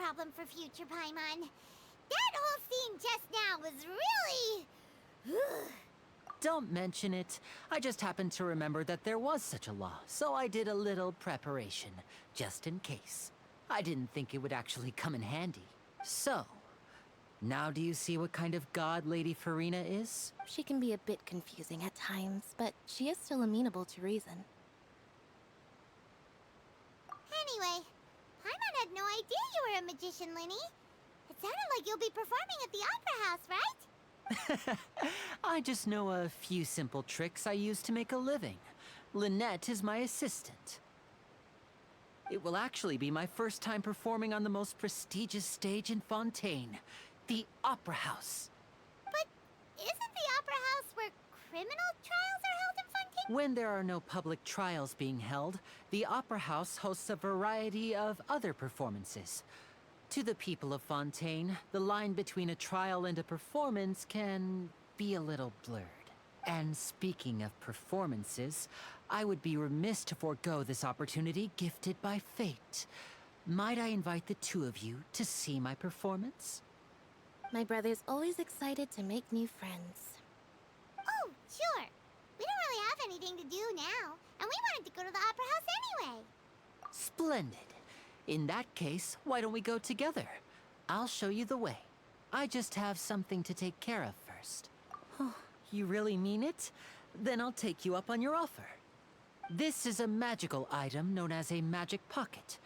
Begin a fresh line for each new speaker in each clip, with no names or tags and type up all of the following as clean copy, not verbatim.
problem for future Paimon. That whole scene just now was really...
Don't mention it. I just happened to remember that there was such a law, so I did a little preparation, just in case. I didn't think it would actually come in handy. So, now do you see what kind of god Lady Farina is?
She can be a bit confusing at times, but she is still amenable to reason.
Anyway, Paimon had no idea you were a magician, Lyney. It sounded like you'll be performing at the Opera House, right?
I just know a few simple tricks I use to make a living. Lynette is my assistant. It will actually be my first time performing on the most prestigious stage in Fontaine, the Opera House.
But isn't the Opera House where criminal trials are held in Fontaine?
When there are no public trials being held, the Opera House hosts a variety of other performances. To the people of Fontaine, the line between a trial and a performance can be a little blurred. And speaking of performances, I would be remiss to forego this opportunity gifted by fate. Might I invite the two of you to see my performance?
My brother's always excited to make new friends.
Oh, sure. We don't really have anything to do now, and we wanted to go to the Opera House anyway.
Splendid. In that case, why don't we go together? I'll show you the way. I just have something to take care of first. You really mean it? Then I'll take you up on your offer. This is a magical item known as a magic pocket.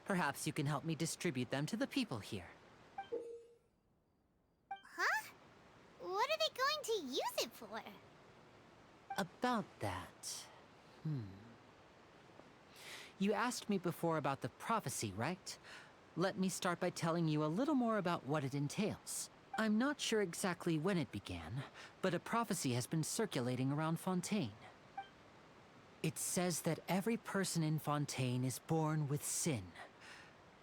Perhaps you can help me distribute them to the people here.
Huh? What are they going to use it for?
About that... You asked me before about the prophecy, right? Let me start by telling you a little more about what it entails. I'm not sure exactly when it began, but a prophecy has been circulating around Fontaine. It says that every person in Fontaine is born with sin.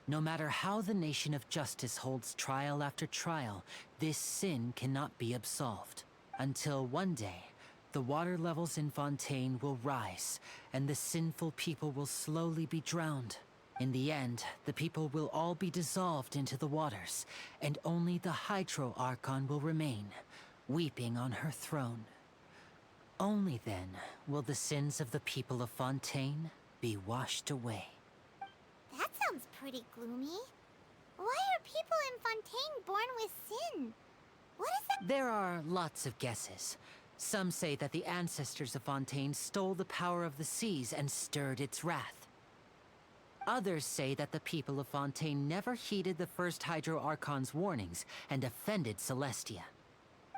No matter how the nation of justice holds trial after trial, this sin cannot be absolved. Until one day, the water levels in Fontaine will rise, and the sinful people will slowly be drowned. In the end, the people will all be dissolved into the waters, and only the Hydro Archon will remain, weeping on her throne. Only then will the sins of the people of Fontaine be washed away.
That sounds pretty gloomy. Why are people in Fontaine born with sin? What is that?
There are lots of guesses. Some say that the ancestors of Fontaine stole the power of the seas and stirred its wrath. Others say that the people of Fontaine never heeded the first Hydro Archon's warnings and offended Celestia.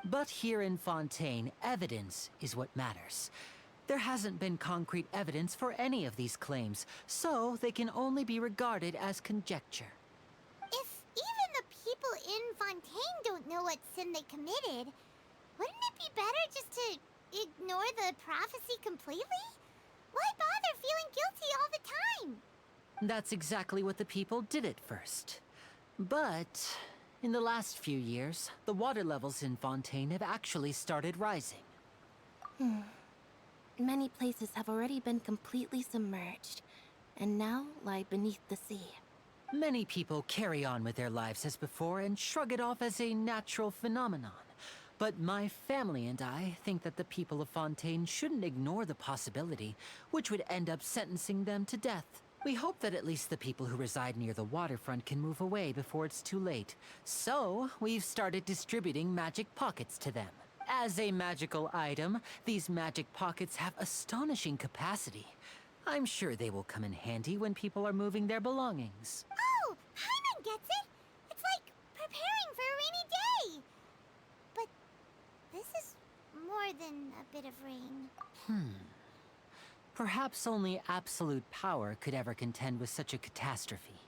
But here in Fontaine, evidence is what matters. There hasn't been concrete evidence for any of these claims, so they can only be regarded as conjecture.
If even the people in Fontaine don't know what sin they committed, wouldn't it be better just to ignore the prophecy completely? Why bother feeling guilty all the time?
That's exactly what the people did at first. But in the last few years, the water levels in Fontaine have actually started rising.
Many places have already been completely submerged, and now lie beneath the sea.
Many people carry on with their lives as before and shrug it off as a natural phenomenon. But my family and I think that the people of Fontaine shouldn't ignore the possibility, which would end up sentencing them to death. We hope that at least the people who reside near the waterfront can move away before it's too late. So, we've started distributing magic pockets to them. As a magical item, these magic pockets have astonishing capacity. I'm sure they will come in handy when people are moving their belongings.
Oh, Paimon gets it! It's like preparing for a rainy day! But this is more than a bit of rain.
Perhaps only absolute power could ever contend with such a catastrophe.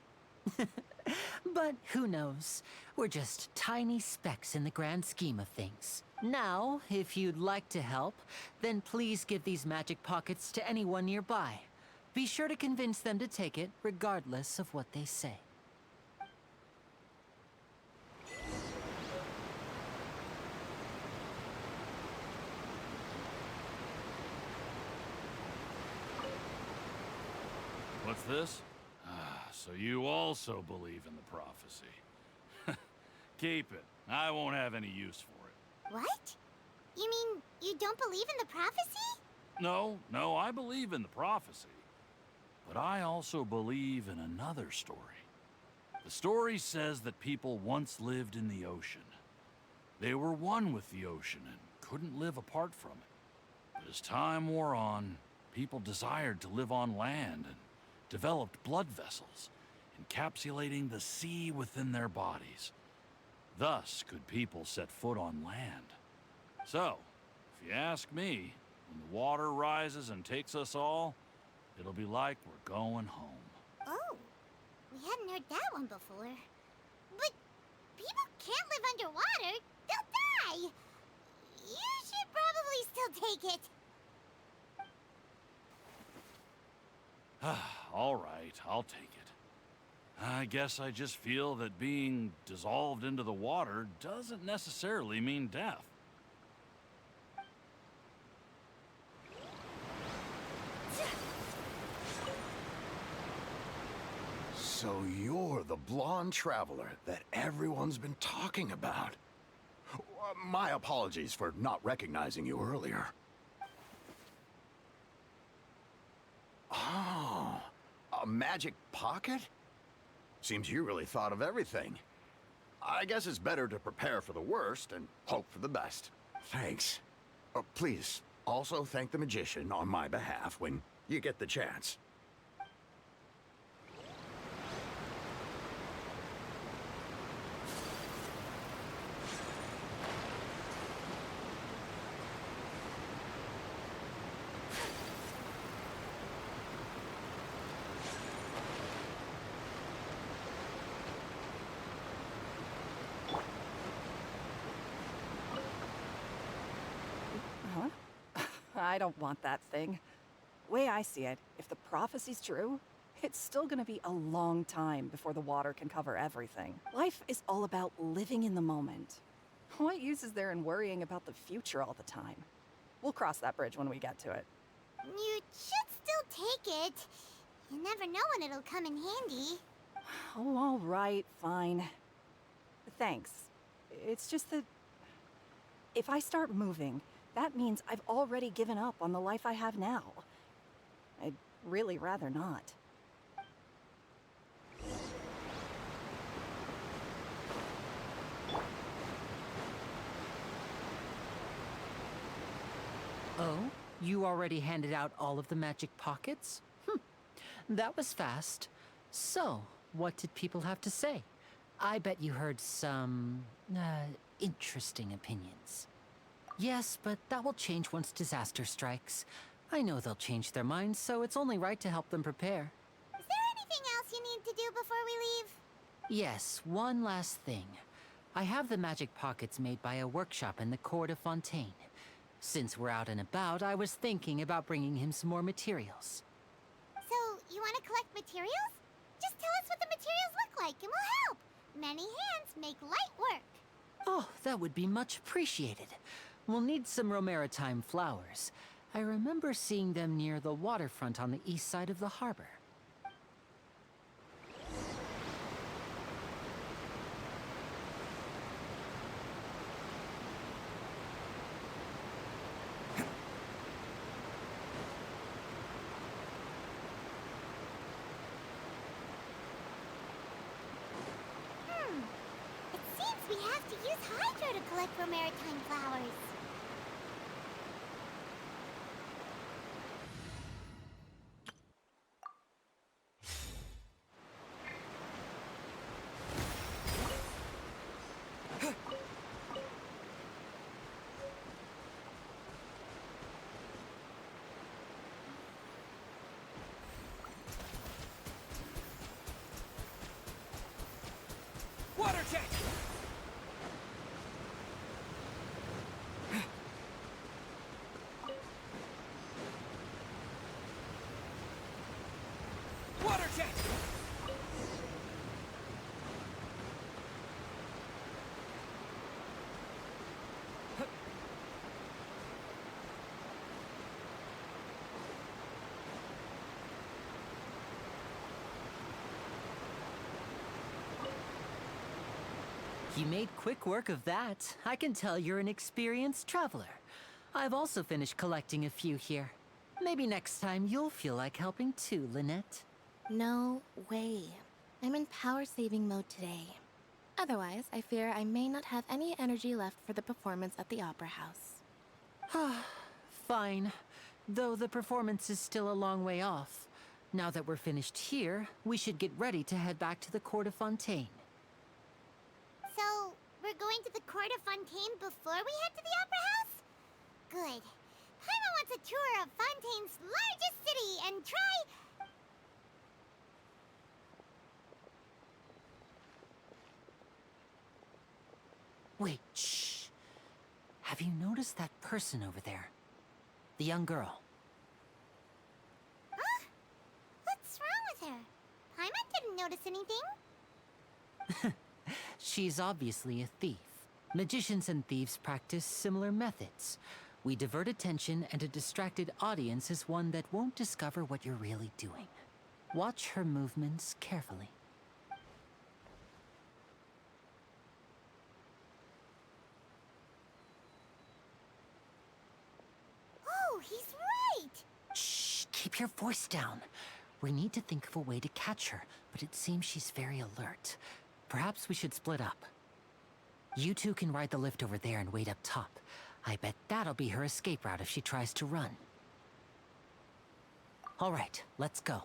But who knows? We're just tiny specks in the grand scheme of things. Now, if you'd like to help, then please give these magic pockets to anyone nearby. Be sure to convince them to take it, regardless of what they say.
What's this? so you also believe in the prophecy. Keep it. I won't have any use for it.
What? You mean you don't believe in the prophecy?
No, I believe in the prophecy. But I also believe in another story. The story says that people once lived in the ocean. They were one with the ocean and couldn't live apart from it. But as time wore on, people desired to live on land and developed blood vessels, encapsulating the sea within their bodies. Thus could people set foot on land. So, if you ask me, when the water rises and takes us all, it'll be like we're going home.
Oh, we hadn't heard that one before. But people can't live underwater. They'll die. You should probably still take it.
All right, I'll take it. I guess I just feel that being dissolved into the water doesn't necessarily mean death.
So you're the blonde traveler that everyone's been talking about. My apologies for not recognizing you earlier. Oh, a magic pocket? Seems you really thought of everything. I guess it's better to prepare for the worst and hope for the best. Thanks. Please, also thank the magician on my behalf when you get the chance.
I don't want that thing. Way I see it, if the prophecy's true, it's still gonna be a long time before the water can cover everything. Life is all about living in the moment. What use is there in worrying about the future all the time? We'll cross that bridge when we get to it.
You should still take it. You never know when it'll come in handy.
Oh, all right, fine. Thanks. It's just that if I start moving, that means I've already given up on the life I have now. I'd really rather not.
Oh? You already handed out all of the magic pockets? That was fast. So, what did people have to say? I bet you heard some, interesting opinions. Yes, but that will change once disaster strikes. I know they'll change their minds, so it's only right to help them prepare.
Is there anything else you need to do before we leave?
Yes, one last thing. I have the magic pockets made by a workshop in the court of Fontaine. Since we're out and about, I was thinking about bringing him some more materials.
So, you want to collect materials? Just tell us what the materials look like and we'll help. Many hands make light work.
Oh, that would be much appreciated. We'll need some romaritime flowers. I remember seeing them near the waterfront on the east side of the harbor.
It seems we have to use hydro to collect romaritime flowers.
Water check!
You made quick work of that. I can tell you're an experienced traveler. I've also finished collecting a few here. Maybe next time you'll feel like helping too, Lynette.
No way. I'm in power-saving mode today. Otherwise, I fear I may not have any energy left for the performance at the Opera House.
Fine. Though the performance is still a long way off. Now that we're finished here, we should get ready to head back to the court of Fontaine.
So, we're going to the court of Fontaine before we head to the Opera House? Good. Paimon wants a tour of Fontaine's largest city and try...
Wait, shh. Have you noticed that person over there? The young girl.
Huh? What's wrong with her? Paimon didn't notice anything.
She's obviously a thief. Magicians and thieves practice similar methods. We divert attention, and a distracted audience is one that won't discover what you're really doing. Watch her movements carefully.
Oh, he's right!
Shh, keep your voice down. We need to think of a way to catch her, but it seems she's very alert. Perhaps we should split up. You two can ride the lift over there and wait up top. I bet that'll be her escape route if she tries to run. All right, let's go.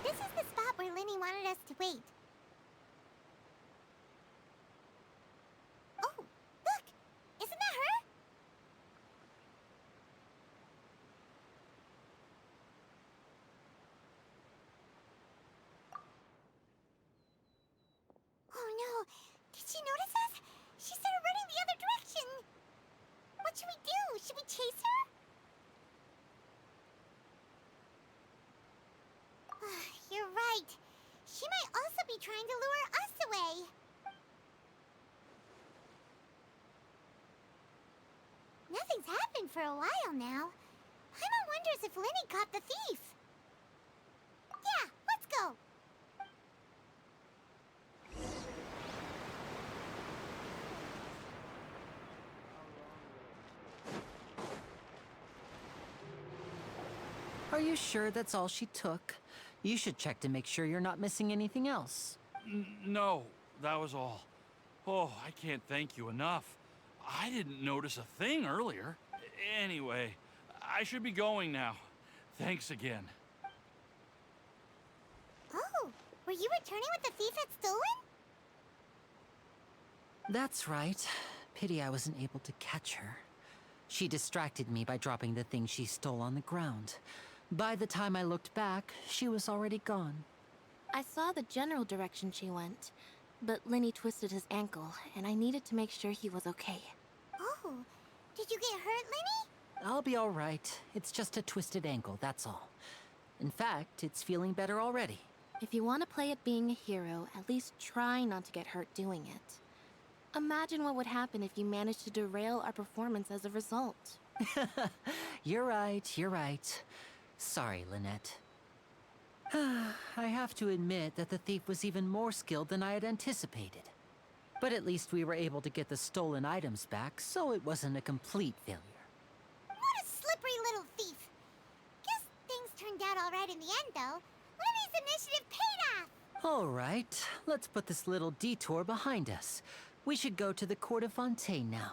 This is the spot where Lyney wanted us to wait. Oh, look! Isn't that her? Oh no! Did she notice us? She started running the other direction! What should we do? Should we chase her? You're right. She might also be trying to lure us away. Nothing's happened for a while now. Paimon wonders if Lyney caught the thief. Yeah, let's go.
Are you sure that's all she took? You should check to make sure you're not missing anything else.
No, that was all. Oh, I can't thank you enough. I didn't notice a thing earlier. Anyway, I should be going now. Thanks again.
Oh, were you returning what the thief had stolen?
That's right. Pity I wasn't able to catch her. She distracted me by dropping the thing she stole on the ground. By the time I looked back, she was already gone.
I saw the general direction she went, but Lyney twisted his ankle, and I needed to make sure he was okay.
Oh, did you get hurt, Lyney?
I'll be all right. It's just a twisted ankle, that's all. In fact, it's feeling better already.
If you want to play at being a hero, at least try not to get hurt doing it. Imagine what would happen if you managed to derail our performance as a result.
You're right, you're right. Sorry, Lynette. I have to admit that the thief was even more skilled than I had anticipated. But at least we were able to get the stolen items back, so it wasn't a complete failure.
What a slippery little thief. Guess things turned out all right in the end, though. Lyney's initiative paid off.
All right, let's put this little detour behind us. We should go to the court of Fontaine now.